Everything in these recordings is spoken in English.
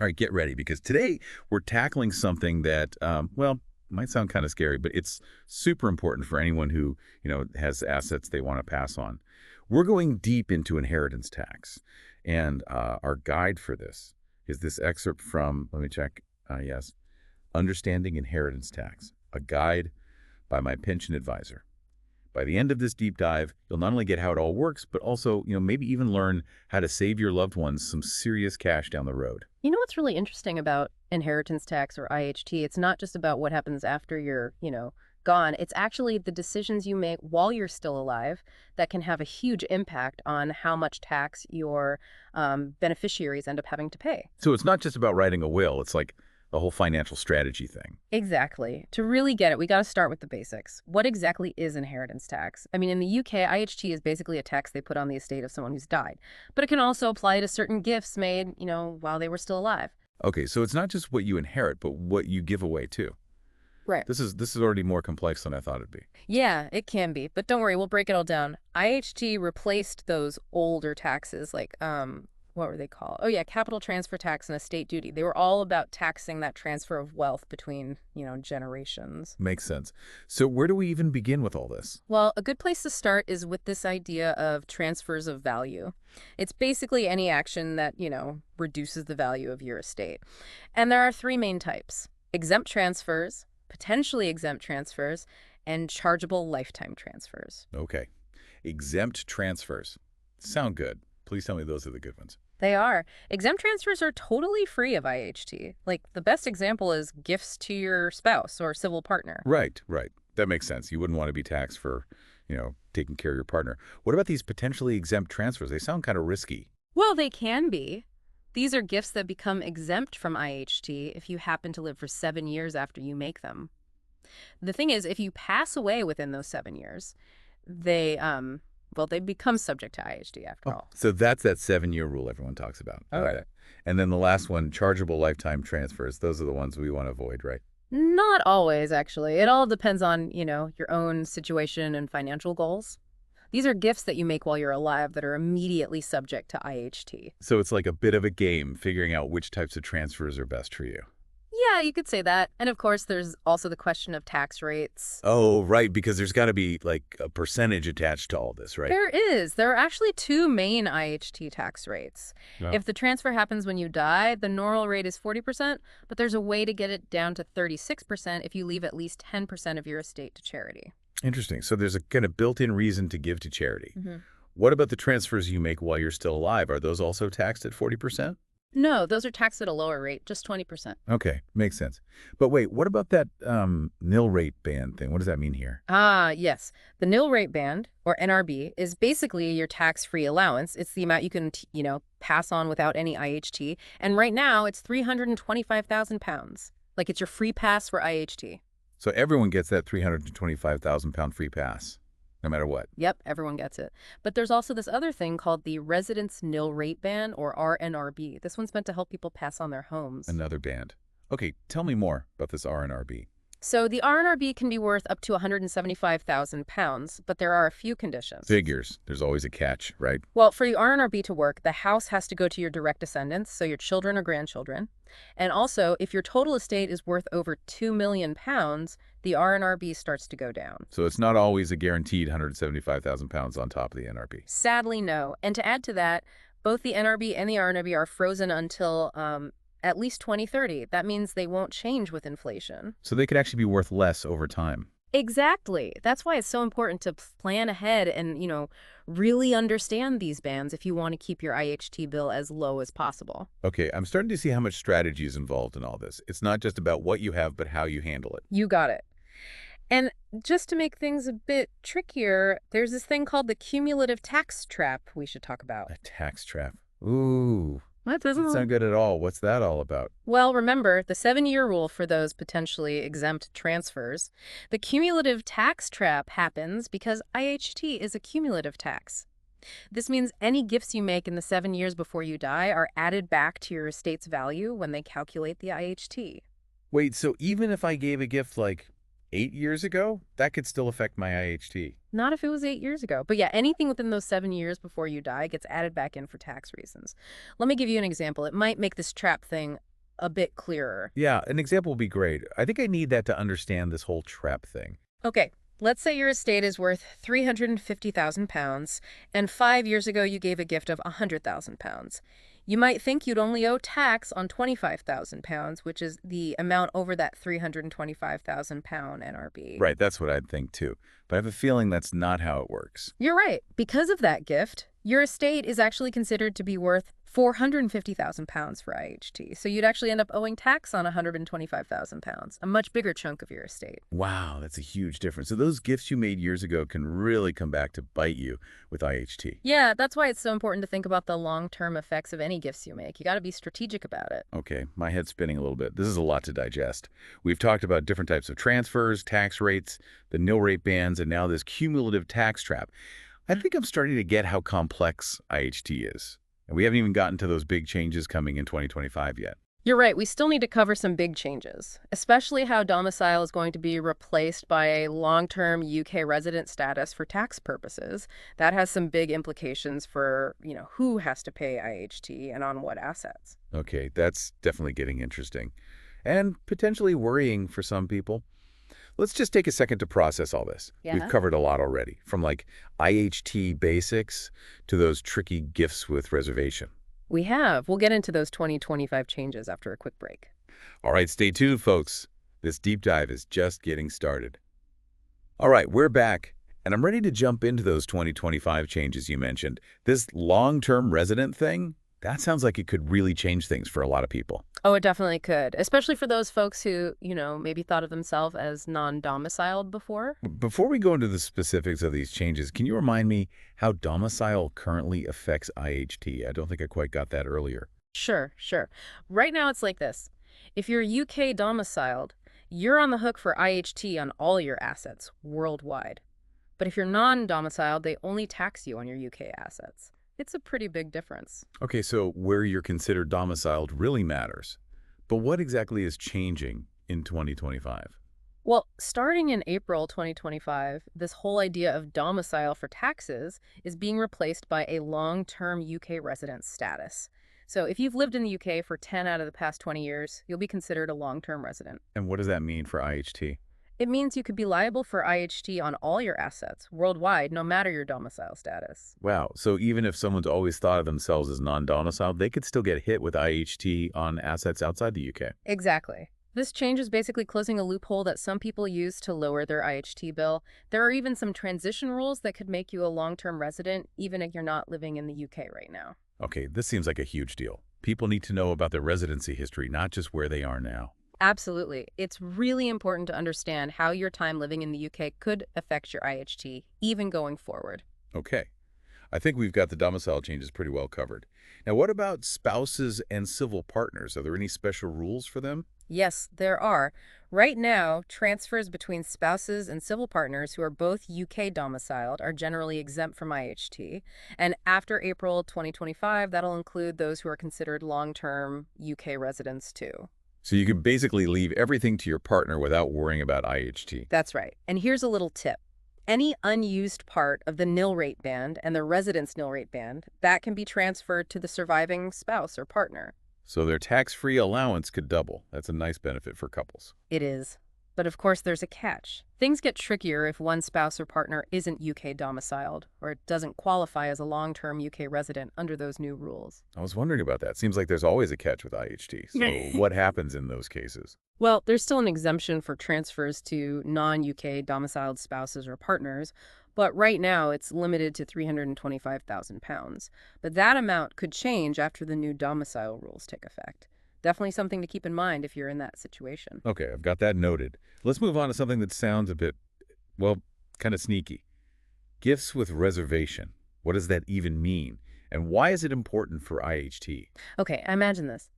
All right, get ready because today we're tackling something that, well, might sound kind of scary, but it's super important for anyone who, has assets they want to pass on. We're going deep into inheritance tax. And our guide for this is this excerpt from, let me check, yes, Understanding Inheritance Tax, a guide by my pension advisor. By the end of this deep dive, you'll not only get how it all works, but also, maybe even learn how to save your loved ones some serious cash down the road. You know what's really interesting about inheritance tax or IHT? It's not just about what happens after you're, gone. It's actually the decisions you make while you're still alive that can have a huge impact on how much tax your beneficiaries end up having to pay. So it's not just about writing a will. It's like the whole financial strategy thing. Exactly. To really get it, we got to start with the basics. What exactly is inheritance tax? I mean, in the UK, IHT is basically a tax they put on the estate of someone who's died, but it can also apply to certain gifts made, while they were still alive. Okay, so it's not just what you inherit, but what you give away too. Right. This is already more complex than I thought it'd be. Yeah, it can be, but don't worry, we'll break it all down. IHT replaced those older taxes like what were they called? Oh yeah, capital transfer tax and estate duty. They were all about taxing that transfer of wealth between, generations. Makes sense. So where do we even begin with all this? Well, a good place to start is with this idea of transfers of value. It's basically any action that, reduces the value of your estate. And there are three main types: exempt transfers, potentially exempt transfers, and chargeable lifetime transfers. Okay. Exempt transfers. Sound good. Please tell me those are the good ones. They are. Exempt transfers are totally free of IHT. Like, the best example is gifts to your spouse or civil partner. Right, right. That makes sense. You wouldn't want to be taxed for, taking care of your partner. What about these potentially exempt transfers? They sound kind of risky. Well, they can be. These are gifts that become exempt from IHT if you happen to live for 7 years after you make them. The thing is, if you pass away within those 7 years, they become subject to IHT after all. So that's that 7-year rule everyone talks about. Oh, Okay. And then the last one, chargeable lifetime transfers. Those are the ones we want to avoid, right? Not always, actually. It all depends on, your own situation and financial goals. These are gifts that you make while you're alive that are immediately subject to IHT. So it's like a bit of a game figuring out which types of transfers are best for you. Yeah, you could say that. And of course, there's also the question of tax rates. Oh, right, because there's got to be like a percentage attached to all this, right? There is. There are actually two main IHT tax rates. Yeah. If the transfer happens when you die, the normal rate is 40%, but there's a way to get it down to 36% if you leave at least 10% of your estate to charity. Interesting. So there's a kind of built-in reason to give to charity. Mm-hmm. What about the transfers you make while you're still alive? Are those also taxed at 40%? No, those are taxed at a lower rate, just 20%. Okay, makes sense. But wait, what about that nil rate band thing? What does that mean here? Ah, yes. The nil rate band, or NRB, is basically your tax-free allowance. It's the amount you can, pass on without any IHT. And right now, it's £325,000. Like, it's your free pass for IHT. So everyone gets that 325,000 pound free pass, no matter what. Yep, everyone gets it. But there's also this other thing called the Residence Nil Rate Ban, or RNRB. This one's meant to help people pass on their homes. Another band. Okay, tell me more about this RNRB. So the RNRB can be worth up to £175,000, but there are a few conditions. Figures. There's always a catch, right? Well, for the RNRB to work, the house has to go to your direct descendants, so your children or grandchildren. And also, if your total estate is worth over £2 million, the RNRB starts to go down. So it's not always a guaranteed 175,000 pounds on top of the NRB. Sadly, no. And to add to that, both the NRB and the RNRB are frozen until at least 2030. That means they won't change with inflation. So they could actually be worth less over time. Exactly. That's why it's so important to plan ahead and, really understand these bans if you want to keep your IHT bill as low as possible. Okay, I'm starting to see how much strategy is involved in all this. It's not just about what you have, but how you handle it. You got it. And just to make things a bit trickier, there's this thing called the cumulative tax trap we should talk about. A tax trap. Ooh. That Doesn't sound good at all. What's that all about? Well, remember, the 7-year rule for those potentially exempt transfers. The cumulative tax trap happens because IHT is a cumulative tax. This means any gifts you make in the 7 years before you die are added back to your estate's value when they calculate the IHT. Wait, so even if I gave a gift like 8 years ago, that could still affect my IHT? Not if it was 8 years ago. But yeah, anything within those 7 years before you die gets added back in for tax reasons. Let me give you an example. It might make this trap thing a bit clearer. Yeah, an example would be great. I think I need that to understand this whole trap thing. Okay, let's say your estate is worth £350,000, and 5 years ago you gave a gift of £100,000. You might think you'd only owe tax on £25,000, which is the amount over that £325,000 NRB. Right, that's what I'd think too. But I have a feeling that's not how it works. You're right. Because of that gift, your estate is actually considered to be worth £450,000 for IHT. So you'd actually end up owing tax on £125,000, a much bigger chunk of your estate. Wow, that's a huge difference. So those gifts you made years ago can really come back to bite you with IHT. Yeah, that's why it's so important to think about the long-term effects of any gifts you make. You got to be strategic about it. Okay, my head's spinning a little bit. This is a lot to digest. We've talked about different types of transfers, tax rates, the nil rate bands, and now this cumulative tax trap. I think I'm starting to get how complex IHT is. And we haven't even gotten to those big changes coming in 2025 yet. You're right, we still need to cover some big changes, especially how domicile is going to be replaced by a long-term UK resident status for tax purposes. That has some big implications for, who has to pay IHT and on what assets. Okay, that's definitely getting interesting. And potentially worrying for some people. Let's just take a second to process all this. We've Yeah. covered a lot already, from like IHT basics to those tricky gifts with reservation. We have. We'll get into those 2025 changes after a quick break. All right, stay tuned, folks. This deep dive is just getting started. All right, we're back, and I'm ready to jump into those 2025 changes you mentioned. This long-term resident thing, that sounds like it could really change things for a lot of people. Oh, it definitely could, especially for those folks who, maybe thought of themselves as non-domiciled before. Before we go into the specifics of these changes, can you remind me how domicile currently affects IHT? I don't think I quite got that earlier. Sure, sure. Right now it's like this. If you're UK domiciled, you're on the hook for IHT on all your assets worldwide. But if you're non-domiciled, they only tax you on your UK assets. It's a pretty big difference. Okay, so where you're considered domiciled really matters. But what exactly is changing in 2025? Well, starting in April 2025, this whole idea of domicile for taxes is being replaced by a long-term UK resident status. So if you've lived in the UK for 10 out of the past 20 years, you'll be considered a long-term resident. And what does that mean for IHT? It means you could be liable for IHT on all your assets worldwide, no matter your domicile status. Wow, so even if someone's always thought of themselves as non-domiciled, they could still get hit with IHT on assets outside the UK. Exactly. This change is basically closing a loophole that some people use to lower their IHT bill. There are even some transition rules that could make you a long-term resident, even if you're not living in the UK right now. Okay, this seems like a huge deal. People need to know about their residency history, not just where they are now. Absolutely. It's really important to understand how your time living in the UK could affect your IHT, even going forward. Okay, I think we've got the domicile changes pretty well covered. Now, what about spouses and civil partners? Are there any special rules for them? Yes, there are. Right now, transfers between spouses and civil partners who are both UK domiciled are generally exempt from IHT. And after April 2025, that'll include those who are considered long-term UK residents too. So you can basically leave everything to your partner without worrying about IHT. That's right. And here's a little tip. Any unused part of the nil rate band and the residence nil rate band, that can be transferred to the surviving spouse or partner. So their tax-free allowance could double. That's a nice benefit for couples. It is. But of course, there's a catch. Things get trickier if one spouse or partner isn't UK domiciled or it doesn't qualify as a long-term UK resident under those new rules. I was wondering about that. Seems like there's always a catch with IHT. So what happens in those cases? Well, there's still an exemption for transfers to non-UK domiciled spouses or partners, but right now it's limited to £325,000. But that amount could change after the new domicile rules take effect. Definitely something to keep in mind if you're in that situation. Okay, I've got that noted. Let's move on to something that sounds a bit, well, kind of sneaky. Gifts with reservation. What does that even mean? And why is it important for IHT? Okay, imagine this.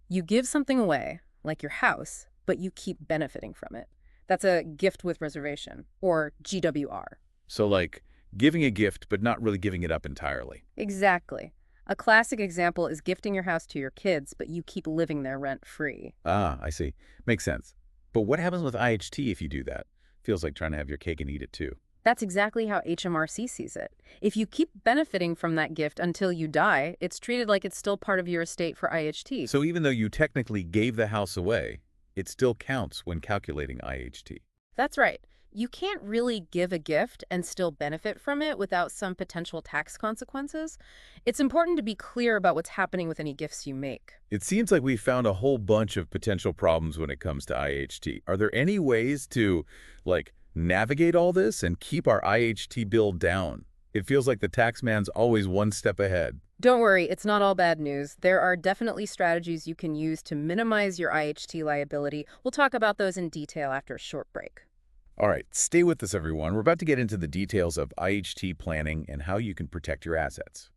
You give something away, like your house, but you keep benefiting from it. That's a gift with reservation, or GWR. So like giving a gift, but not really giving it up entirely. Exactly. A classic example is gifting your house to your kids, but you keep living there rent-free. Ah, I see. Makes sense. But what happens with IHT if you do that? Feels like trying to have your cake and eat it too. That's exactly how HMRC sees it. If you keep benefiting from that gift until you die, it's treated like it's still part of your estate for IHT. So even though you technically gave the house away, it still counts when calculating IHT. That's right. You can't really give a gift and still benefit from it without some potential tax consequences. It's important to be clear about what's happening with any gifts you make. It seems like we found a whole bunch of potential problems when it comes to IHT. Are there any ways to, like, navigate all this and keep our IHT bill down? It feels like the tax man's always one step ahead. Don't worry, it's not all bad news. There are definitely strategies you can use to minimize your IHT liability. We'll talk about those in detail after a short break. All right, stay with us, everyone. We're about to get into the details of IHT planning and how you can protect your assets.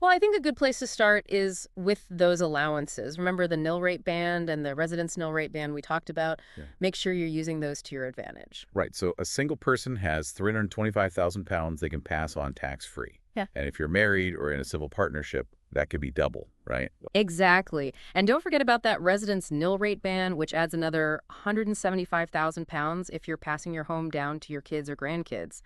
Well, I think a good place to start is with those allowances. Remember the nil rate band and the residence nil rate band we talked about? Yeah. Make sure you're using those to your advantage. Right, so a single person has 325,000 pounds they can pass on tax-free. Yeah. And if you're married or in a civil partnership, that could be double, right? Exactly. And don't forget about that residence nil rate ban, which adds another 175,000 pounds if you're passing your home down to your kids or grandkids.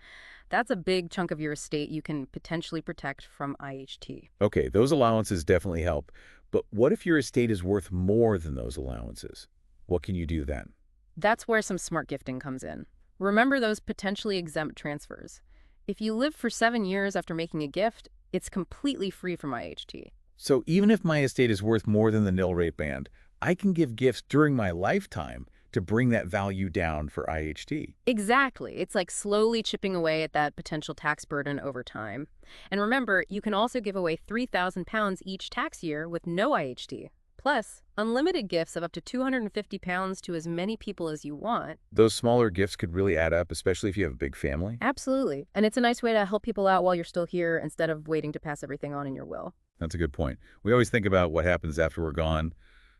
That's a big chunk of your estate you can potentially protect from IHT. Okay, those allowances definitely help. But what if your estate is worth more than those allowances? What can you do then? That's where some smart gifting comes in. Remember those potentially exempt transfers. If you live for 7 years after making a gift, it's completely free from IHT. So even if my estate is worth more than the nil rate band, I can give gifts during my lifetime to bring that value down for IHT. Exactly. It's like slowly chipping away at that potential tax burden over time. And remember, you can also give away 3,000 pounds each tax year with no IHT. Plus, unlimited gifts of up to 250 pounds to as many people as you want. Those smaller gifts could really add up, especially if you have a big family. Absolutely. And it's a nice way to help people out while you're still here instead of waiting to pass everything on in your will. That's a good point. We always think about what happens after we're gone,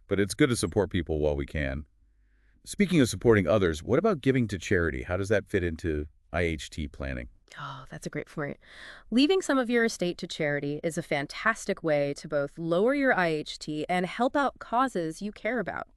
but it's good to support people while we can. Speaking of supporting others, what about giving to charity? How does that fit into IHT planning? Oh, that's a great point. Leaving some of your estate to charity is a fantastic way to both lower your IHT and help out causes you care about.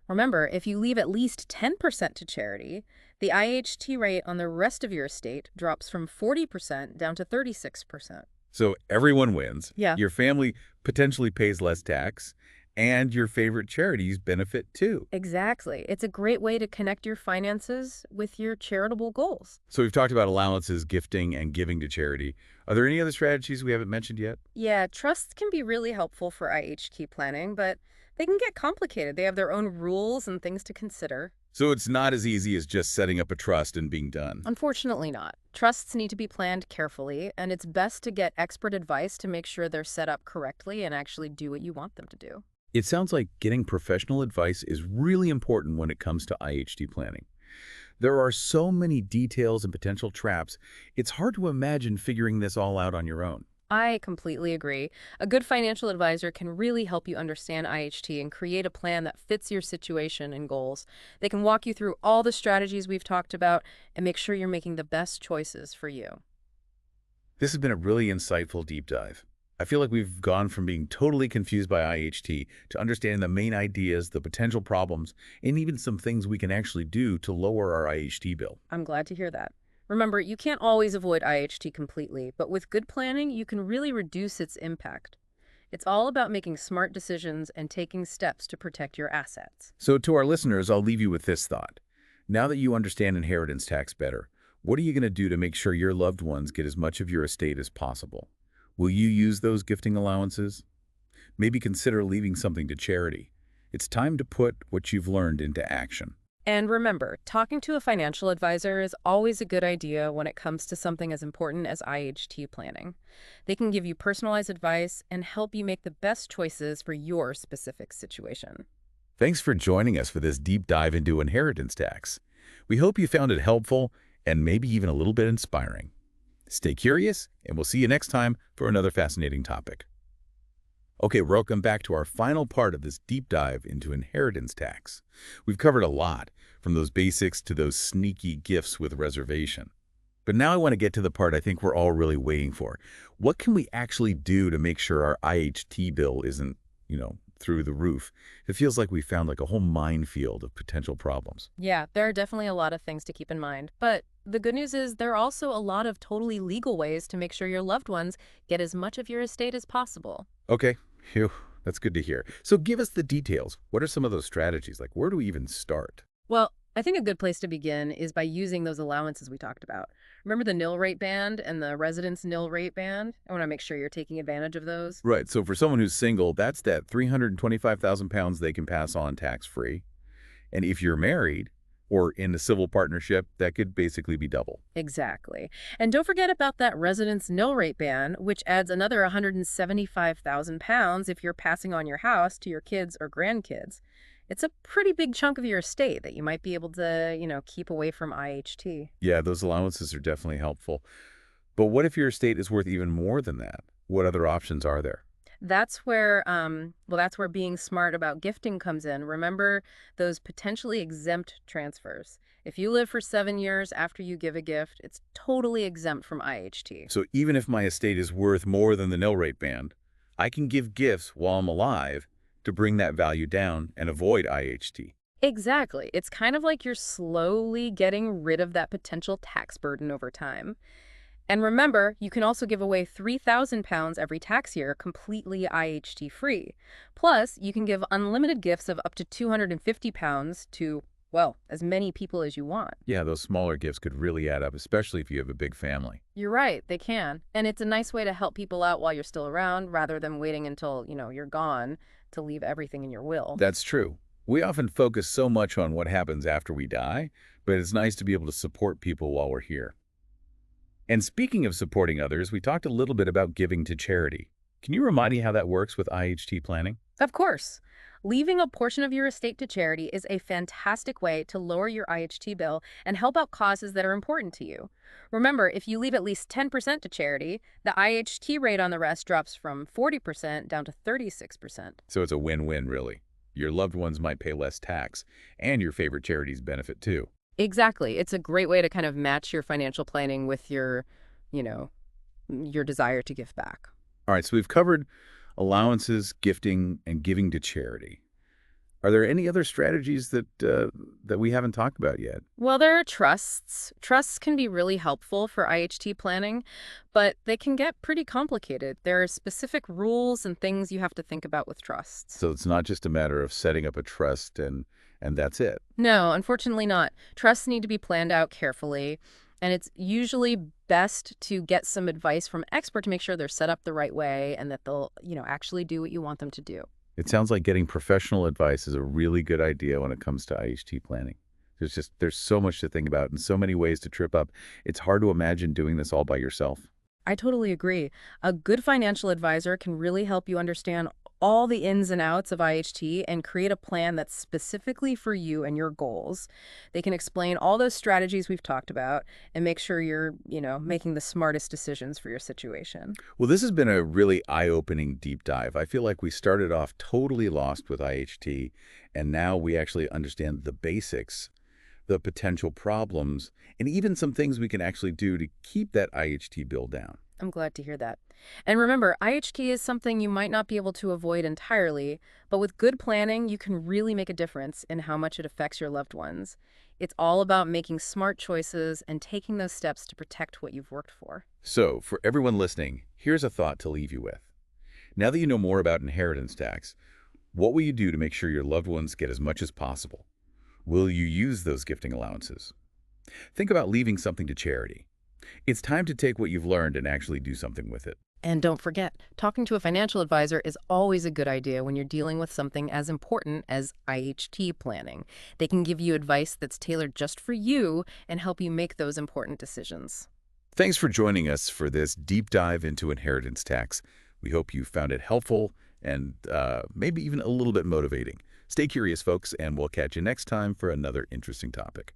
Remember, if you leave at least 10% to charity, the IHT rate on the rest of your estate drops from 40% down to 36%. So everyone wins. Yeah. Your family potentially pays less tax, and your favorite charities benefit too. Exactly. It's a great way to connect your finances with your charitable goals. So we've talked about allowances, gifting, and giving to charity. Are there any other strategies we haven't mentioned yet? Yeah, trusts can be really helpful for IHT planning, but they can get complicated. They have their own rules and things to consider. So it's not as easy as just setting up a trust and being done. Unfortunately not. Trusts need to be planned carefully, and it's best to get expert advice to make sure they're set up correctly and actually do what you want them to do. It sounds like getting professional advice is really important when it comes to IHT planning. There are so many details and potential traps, it's hard to imagine figuring this all out on your own. I completely agree. A good financial advisor can really help you understand IHT and create a plan that fits your situation and goals. They can walk you through all the strategies we've talked about and make sure you're making the best choices for you. This has been a really insightful deep dive. I feel like we've gone from being totally confused by IHT to understanding the main ideas, the potential problems, and even some things we can actually do to lower our IHT bill. I'm glad to hear that. Remember, you can't always avoid IHT completely, but with good planning, you can really reduce its impact. It's all about making smart decisions and taking steps to protect your assets. So to our listeners, I'll leave you with this thought. Now that you understand inheritance tax better, what are you going to do to make sure your loved ones get as much of your estate as possible? Will you use those gifting allowances? Maybe consider leaving something to charity. It's time to put what you've learned into action. And remember, talking to a financial advisor is always a good idea when it comes to something as important as IHT planning. They can give you personalized advice and help you make the best choices for your specific situation. Thanks for joining us for this deep dive into inheritance tax. We hope you found it helpful and maybe even a little bit inspiring. Stay curious, and we'll see you next time for another fascinating topic. Okay, welcome back to our final part of this deep dive into inheritance tax. We've covered a lot, from those basics to those sneaky gifts with reservation. But now I want to get to the part I think we're all really waiting for. What can we actually do to make sure our IHT bill isn't, through the roof, it feels like we found like a whole minefield of potential problems. Yeah, there are definitely a lot of things to keep in mind. But the good news is there are also a lot of totally legal ways to make sure your loved ones get as much of your estate as possible. Okay, phew, that's good to hear. So give us the details. What are some of those strategies? Like, where do we even start? Well, I think a good place to begin is by using those allowances we talked about. Remember the nil rate band and the residence nil rate band? I want to make sure you're taking advantage of those. Right, so for someone who's single, that's that 325,000 pounds they can pass on tax-free. And if you're married or in a civil partnership, that could basically be double. Exactly. And don't forget about that residence nil rate ban, which adds another 175,000 pounds if you're passing on your house to your kids or grandkids. It's a pretty big chunk of your estate that you might be able to, keep away from IHT. Yeah, those allowances are definitely helpful. But what if your estate is worth even more than that? What other options are there? That's where being smart about gifting comes in. Remember those potentially exempt transfers. If you live for 7 years after you give a gift, it's totally exempt from IHT. So even if my estate is worth more than the nil rate band, I can give gifts while I'm alive to bring that value down and avoid IHT. Exactly. It's kind of like you're slowly getting rid of that potential tax burden over time. And remember, you can also give away 3,000 pounds every tax year completely IHT free. Plus, you can give unlimited gifts of up to 250 pounds to, well, as many people as you want. Yeah, those smaller gifts could really add up, especially if you have a big family. You're right, they can. And it's a nice way to help people out while you're still around rather than waiting until, you're gone to leave everything in your will. That's true. We often focus so much on what happens after we die, but it's nice to be able to support people while we're here. And speaking of supporting others, we talked a little bit about giving to charity. Can you remind me how that works with IHT planning? Of course. Leaving a portion of your estate to charity is a fantastic way to lower your IHT bill and help out causes that are important to you. Remember, if you leave at least 10% to charity, the IHT rate on the rest drops from 40% down to 36%. So it's a win-win, really. Your loved ones might pay less tax, and your favorite charities benefit too. Exactly. It's a great way to kind of match your financial planning with you know, your desire to give back. All right, so we've covered allowances, gifting, and giving to charity. Are there any other strategies that we haven't talked about yet? Well, there are trusts. Trusts can be really helpful for IHT planning, but they can get pretty complicated. There are specific rules and things you have to think about with trusts. So it's not just a matter of setting up a trust and that's it. No, unfortunately not. Trusts need to be planned out carefully, and it's usually best to get some advice from expert to make sure they're set up the right way and that they'll, actually do what you want them to do. It sounds like getting professional advice is a really good idea when it comes to IHT planning. There's so much to think about and so many ways to trip up. It's hard to imagine doing this all by yourself. I totally agree. A good financial advisor can really help you understand all the ins and outs of IHT and create a plan that's specifically for you and your goals. They can explain all those strategies we've talked about and make sure you're, making the smartest decisions for your situation. Well, this has been a really eye-opening deep dive. I feel like we started off totally lost with IHT, and now we actually understand the basics, the potential problems, and even some things we can actually do to keep that IHT bill down. I'm glad to hear that. And remember, IHT is something you might not be able to avoid entirely, but with good planning, you can really make a difference in how much it affects your loved ones. It's all about making smart choices and taking those steps to protect what you've worked for. So, for everyone listening, here's a thought to leave you with. Now that you know more about inheritance tax, what will you do to make sure your loved ones get as much as possible? Will you use those gifting allowances? Think about leaving something to charity. It's time to take what you've learned and actually do something with it. And don't forget, talking to a financial advisor is always a good idea when you're dealing with something as important as IHT planning. They can give you advice that's tailored just for you and help you make those important decisions. Thanks for joining us for this deep dive into inheritance tax. We hope you found it helpful and maybe even a little bit motivating. Stay curious, folks, and we'll catch you next time for another interesting topic.